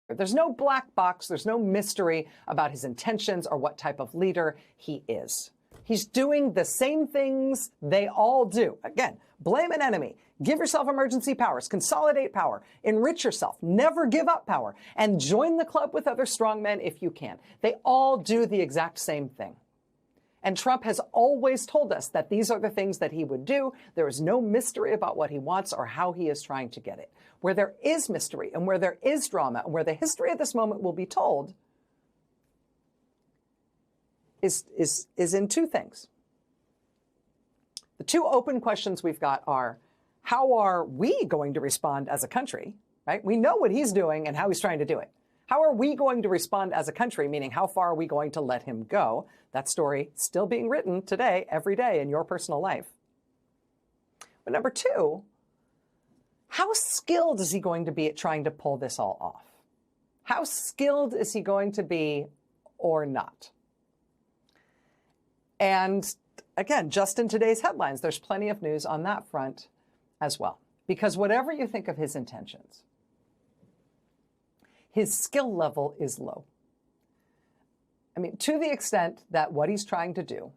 There's no black box. There's no mystery about his intentions or what type of leader he is. He's doing the same things they all do. Again, blame an enemy. Give yourself emergency powers. Consolidate power. Enrich yourself. Never give up power. And join the club with other strongmen if you can. They all do the exact same thing. And Trump has always told us that these are the things that he would do. There is no mystery about what he wants or how he is trying to get it. Where there is mystery and where there is drama and where the history of this moment will be told is in two things. The two open questions we've got are, how are we going to respond as a country, right? We know what he's doing and how he's trying to do it. How are we going to respond as a country, meaning how far are we going to let him go? That story still being written today, every day in your personal life. But number two, how skilled is he going to be at trying to pull this all off? How skilled is he going to be or not? And again, just in today's headlines, there's plenty of news on that front as well. Because whatever you think of his intentions, his skill level is low. I mean, to the extent that what he's trying to do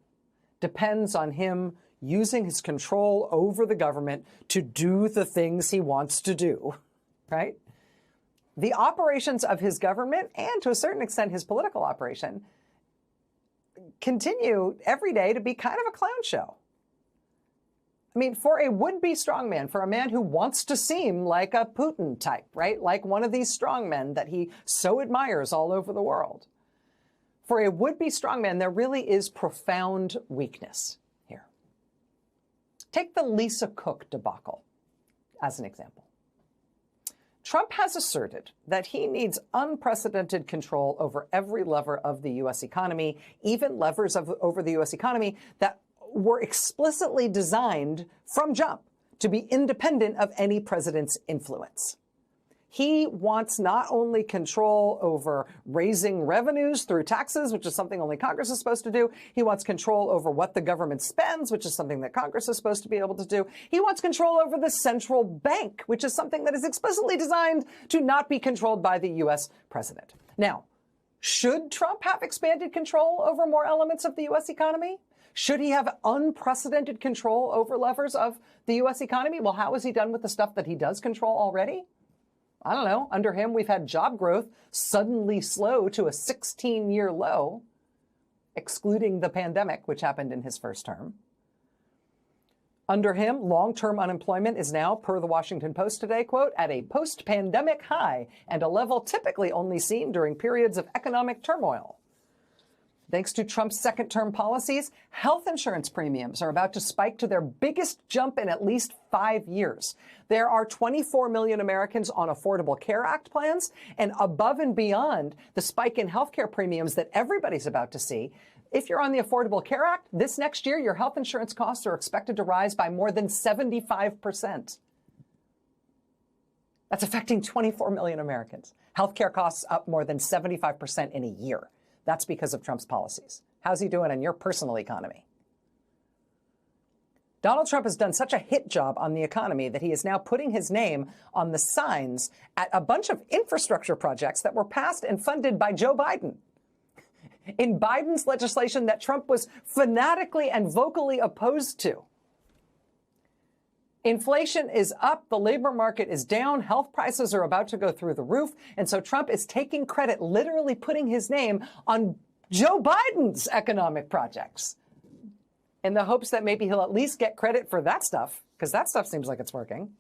depends on him using his control over the government to do the things he wants to do, right? The operations of his government and to a certain extent his political operation continue every day to be kind of a clown show. I mean, for a would-be strongman, for a man who wants to seem like a Putin type, right? Like one of these strongmen that he so admires all over the world. For a would-be strongman, there really is profound weakness here. Take the Lisa Cook debacle as an example. Trump has asserted that he needs unprecedented control over every lever of the U.S. economy, even levers over the U.S. economy that were explicitly designed from jump to be independent of any president's influence. He wants not only control over raising revenues through taxes, which is something only Congress is supposed to do. He wants control over what the government spends, which is something that Congress is supposed to be able to do. He wants control over the central bank, which is something that is explicitly designed to not be controlled by the U.S. president. Now, should Trump have expanded control over more elements of the U.S. economy? Should he have unprecedented control over levers of the U.S. economy? Well, how has he done with the stuff that he does control already? I don't know. Under him, we've had job growth suddenly slow to a 16-year low, excluding the pandemic, which happened in his first term. Under him, long-term unemployment is now, per the Washington Post today, quote, at a post-pandemic high and a level typically only seen during periods of economic turmoil. Thanks to Trump's second-term policies, health insurance premiums are about to spike to their biggest jump in at least 5 years. There are 24 million Americans on Affordable Care Act plans, and above and beyond the spike in health care premiums that everybody's about to see, if you're on the Affordable Care Act, this next year, your health insurance costs are expected to rise by more than 75%. That's affecting 24 million Americans. Health care costs up more than 75% in a year. That's because of Trump's policies. How's he doing in your personal economy? Donald Trump has done such a hit job on the economy that he is now putting his name on the signs at a bunch of infrastructure projects that were passed and funded by Joe Biden. In Biden's legislation that Trump was fanatically and vocally opposed to. Inflation is up, the labor market is down, health prices are about to go through the roof, and so Trump is taking credit, literally putting his name on Joe Biden's economic projects in the hopes that maybe he'll at least get credit for that stuff, because that stuff seems like it's working.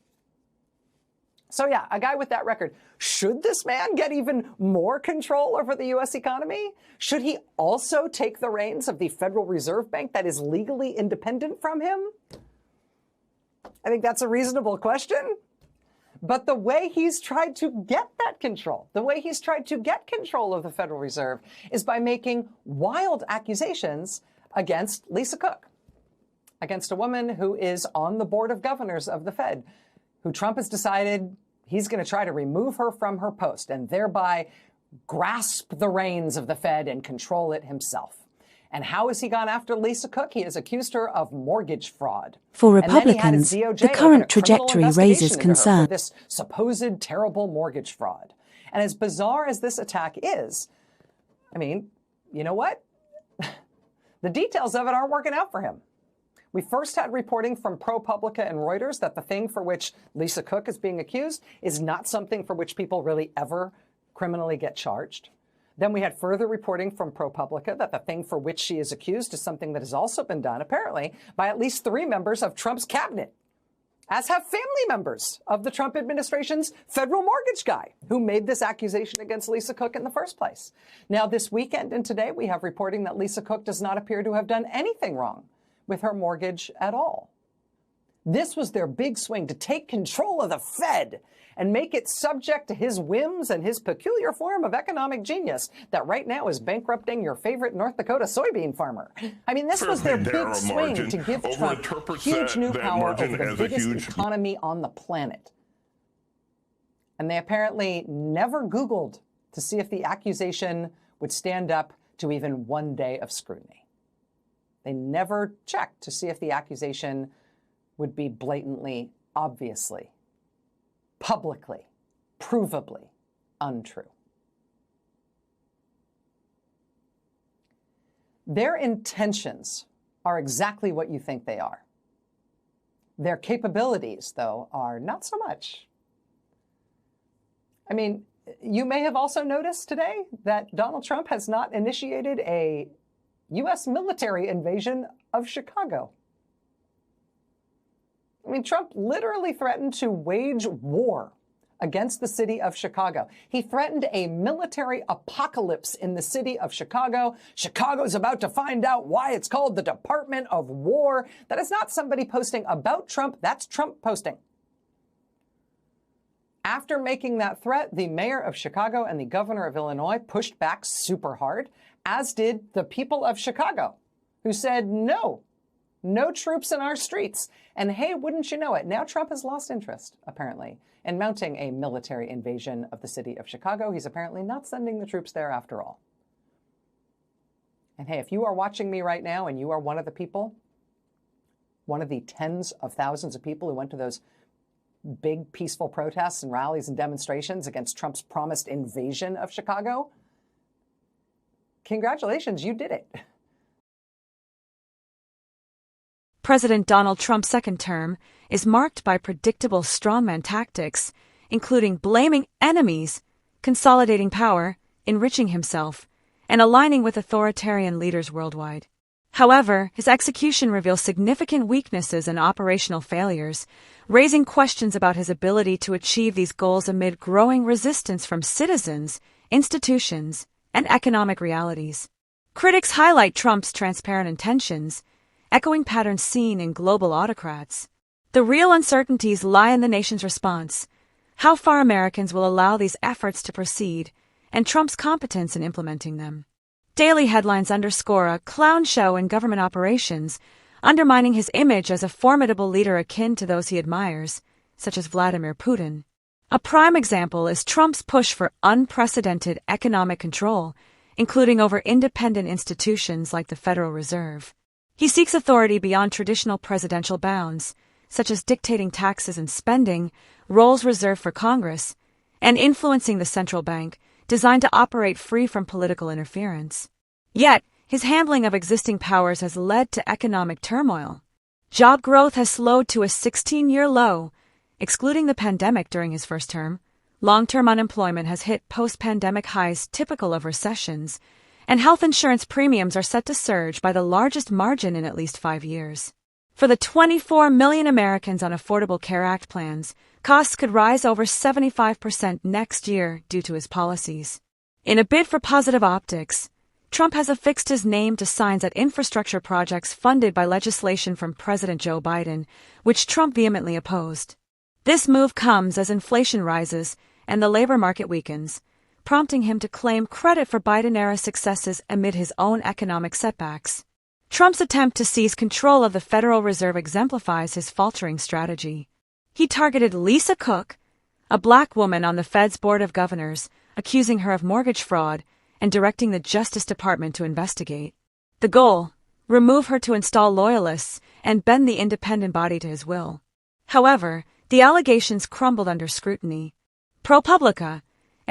So yeah, a guy with that record, should this man get even more control over the U.S. economy? Should he also take the reins of the Federal Reserve Bank that is legally independent from him? I think that's a reasonable question. But the way he's tried to get that control, the way he's tried to get control of the Federal Reserve is by making wild accusations against Lisa Cook, against a woman who is on the board of governors of the Fed, who Trump has decided he's going to try to remove her from her post and thereby grasp the reins of the Fed and control it himself. And how has he gone after Lisa Cook? He has accused her of mortgage fraud. For Republicans, the current trajectory raises concern. For this supposed terrible mortgage fraud. And as bizarre as this attack is, I mean, you know what? The details of it aren't working out for him. We first had reporting from ProPublica and Reuters that the thing for which Lisa Cook is being accused is not something for which people really ever criminally get charged. Then we had further reporting from ProPublica that the thing for which she is accused is something that has also been done, apparently, by at least 3 members of Trump's cabinet, as have family members of the Trump administration's federal mortgage guy who made this accusation against Lisa Cook in the first place. Now, this weekend and today, we have reporting that Lisa Cook does not appear to have done anything wrong with her mortgage at all. This was their big swing, to take control of the Fed and make it subject to his whims and his peculiar form of economic genius that right now is bankrupting your favorite North Dakota soybean farmer. I mean, this was their big swing to give Trump huge new power over the biggest economy on the planet. And they apparently never Googled to see if the accusation would stand up to even one day of scrutiny. They never checked to see if the accusation would be blatantly, obviously, publicly, provably untrue. Their intentions are exactly what you think they are. Their capabilities, though, are not so much. I mean, you may have also noticed today that Donald Trump has not initiated a U.S. military invasion of Chicago. I mean, Trump literally threatened to wage war against the city of Chicago. He threatened a military apocalypse in the city of Chicago. Chicago's about to find out why it's called the Department of War. That is not somebody posting about Trump. That's Trump posting. After making that threat, the mayor of Chicago and the governor of Illinois pushed back super hard, as did the people of Chicago, who said, no troops in our streets. And hey, wouldn't you know it, now Trump has lost interest, apparently, in mounting a military invasion of the city of Chicago. He's apparently not sending the troops there after all. And hey, if you are watching me right now and you are one of the people, one of the tens of thousands of people who went to those big peaceful protests and rallies and demonstrations against Trump's promised invasion of Chicago, congratulations, you did it. President Donald Trump's second term is marked by predictable strongman tactics, including blaming enemies, consolidating power, enriching himself, and aligning with authoritarian leaders worldwide. However, his execution reveals significant weaknesses and operational failures, raising questions about his ability to achieve these goals amid growing resistance from citizens, institutions, and economic realities. Critics highlight Trump's transparent intentions, echoing patterns seen in global autocrats. The real uncertainties lie in the nation's response, how far Americans will allow these efforts to proceed, and Trump's competence in implementing them. Daily headlines underscore a clown show in government operations, undermining his image as a formidable leader akin to those he admires, such as Vladimir Putin. A prime example is Trump's push for unprecedented economic control, including over independent institutions like the Federal Reserve. He seeks authority beyond traditional presidential bounds, such as dictating taxes and spending, roles reserved for Congress, and influencing the central bank, designed to operate free from political interference. Yet, his handling of existing powers has led to economic turmoil. Job growth has slowed to a 16-year low. Excluding the pandemic during his first term, long-term unemployment has hit post-pandemic highs typical of recessions, and health insurance premiums are set to surge by the largest margin in at least 5 years. For the 24 million Americans on Affordable Care Act plans, costs could rise over 75% next year due to his policies. In a bid for positive optics, Trump has affixed his name to signs at infrastructure projects funded by legislation from President Joe Biden, which Trump vehemently opposed. This move comes as inflation rises and the labor market weakens, prompting him to claim credit for Biden-era successes amid his own economic setbacks. Trump's attempt to seize control of the Federal Reserve exemplifies his faltering strategy. He targeted Lisa Cook, a black woman on the Fed's Board of Governors, accusing her of mortgage fraud and directing the Justice Department to investigate. The goal: remove her to install loyalists and bend the independent body to his will. However, the allegations crumbled under scrutiny. ProPublica,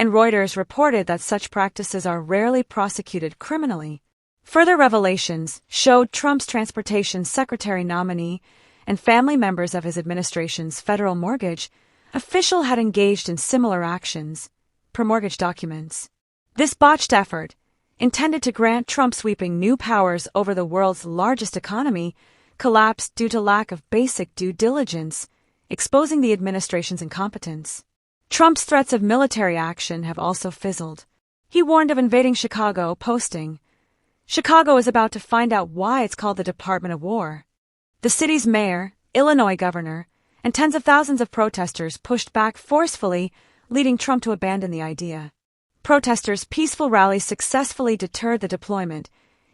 and Reuters reported that such practices are rarely prosecuted criminally. Further revelations showed Trump's transportation secretary nominee and family members of his administration's federal mortgage official had engaged in similar actions, per mortgage documents. This botched effort, intended to grant Trump sweeping new powers over the world's largest economy, collapsed due to lack of basic due diligence, exposing the administration's incompetence. Trump's threats of military action have also fizzled. He warned of invading Chicago, posting, "Chicago is about to find out why it's called the Department of War." The city's mayor, Illinois governor, and tens of thousands of protesters pushed back forcefully, leading Trump to abandon the idea. Protesters' peaceful rallies successfully deterred the deployment,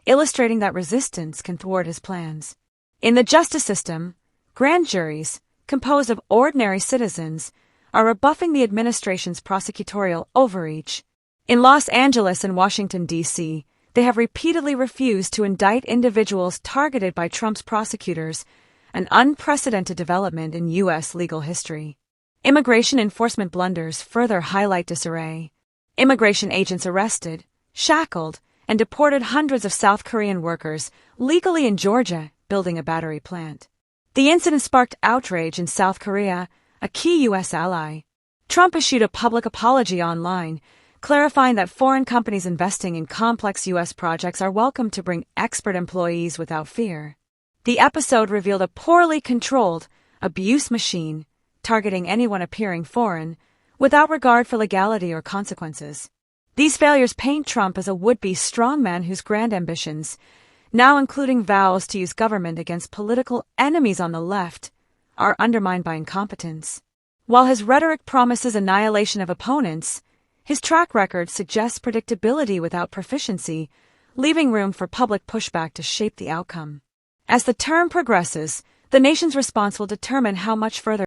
illustrating that resistance can thwart his plans. In the justice system, grand juries, composed of ordinary citizens, are rebuffing the administration's prosecutorial overreach. In Los Angeles and Washington, D.C., they have repeatedly refused to indict individuals targeted by Trump's prosecutors, an unprecedented development in U.S. legal history. Immigration enforcement blunders further highlight disarray. Immigration agents arrested, shackled, and deported hundreds of South Korean workers legally in Georgia building a battery plant. The incident sparked outrage in South Korea, a key U.S. ally. Trump issued a public apology online, clarifying that foreign companies investing in complex U.S. projects are welcome to bring expert employees without fear. The episode revealed a poorly controlled abuse machine, targeting anyone appearing foreign, without regard for legality or consequences. These failures paint Trump as a would-be strongman whose grand ambitions, now including vows to use government against political enemies on the left, are undermined by incompetence. While his rhetoric promises annihilation of opponents, his track record suggests predictability without proficiency, leaving room for public pushback to shape the outcome. As the term progresses, the nation's response will determine how much further